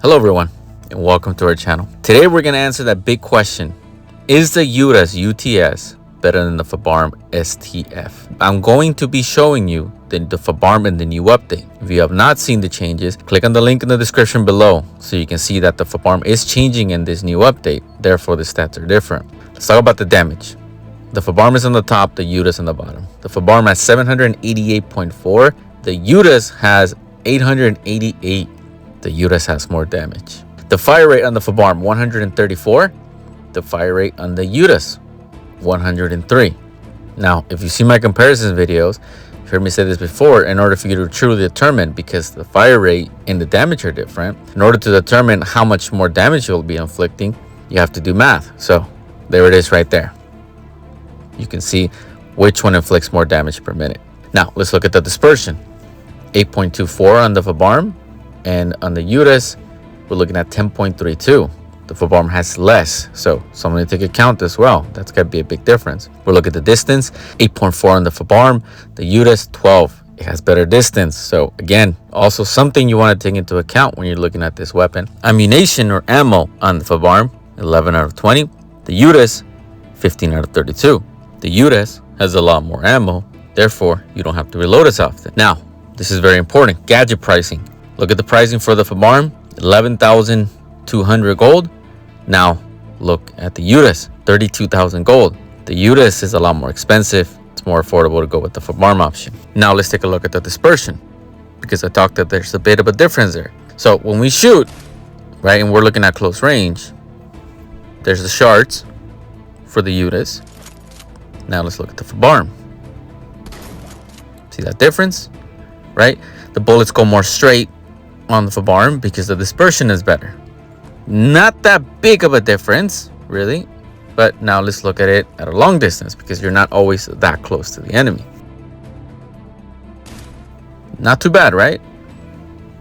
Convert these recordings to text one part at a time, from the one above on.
Hello everyone, and welcome to our channel. Today we're going to answer that big question. Is the UTAS UTS better than the Fabarm STF? I'm going to be showing you the Fabarm in the new update. If you have not seen the changes, click on the link in the description below so you can see that the Fabarm is changing in this new update. Therefore, the stats are different. Let's talk about the damage. The Fabarm is on the top, the UTAS on the bottom. The Fabarm has 788.4. The UTAS has 888. The UTAS has more damage. The fire rate on the Fabarm, 134. The fire rate on the UTAS, 103. Now, if you see my comparison videos, you've heard me say this before, in order for you to truly determine, because the fire rate and the damage are different, in order to determine how much more damage you'll be inflicting, you have to do math. So there it is right there. You can see which one inflicts more damage per minute. Now, let's look at the dispersion. 8.24 on the Fabarm, and on the UTAS, we're looking at 10.32. The Fabarm has less, so something to take account as well. That's got to be a big difference. We'll look at the distance, 8.4 on the Fabarm, the UTAS 12. It has better distance. So again, also something you want to take into account when you're looking at this weapon. Ammunition or ammo on the Fabarm, 11 out of 20. The UTAS, 15 out of 32. The UTAS has a lot more ammo, therefore you don't have to reload as often. Now, this is very important. Gadget pricing. Look at the pricing for the Fabarm, 11,200 gold. Now, look at the UTAS, 32,000 gold. The UTAS is a lot more expensive. It's more affordable to go with the Fabarm option. Now, let's take a look at the dispersion, because I talked that there's a bit of a difference there. So when we shoot, right, and we're looking at close range, there's the shards for the UTAS. Now let's look at the Fabarm. See that difference, right? The bullets go more straight on the Fabarm because the dispersion is better. Not that big of a difference, really. But now let's look at it at a long distance, because you're not always that close to the enemy. Not too bad, right?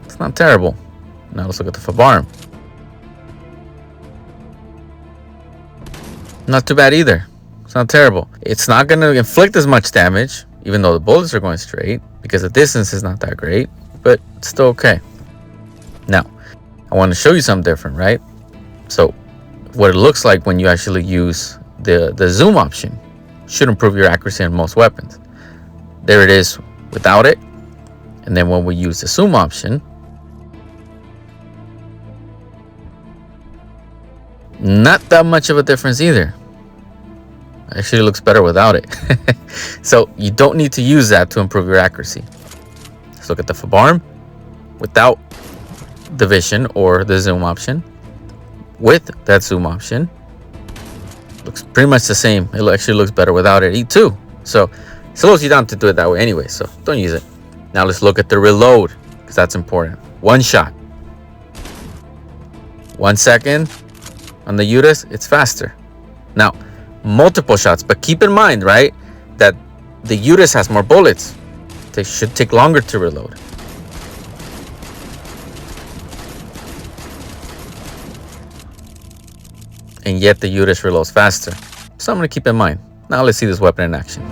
It's not terrible. Now let's look at the Fabarm. Not too bad either. It's not terrible. It's not going to inflict as much damage, even though the bullets are going straight, because the distance is not that great, but it's still okay. Now, I want to show you something different, right? So, what it looks like when you actually use the zoom option should improve your accuracy on most weapons. There it is without it. And then when we use the zoom option, not that much of a difference either. Actually, it looks better without it. So you don't need to use that to improve your accuracy. Let's look at the Fabarm without the vision or the zoom option. With that zoom option, looks pretty much the same. It actually looks better without it too. So it slows you down to do it that way anyway, so don't use it. Now let's look at the reload, because that's important. One shot, 1 second on the UTAS, it's faster. Now, multiple shots, but keep in mind, right, that the UTAS has more bullets. They should take longer to reload. And yet the UTAS reloads faster. So I'm going to keep in mind. Now let's see this weapon in action.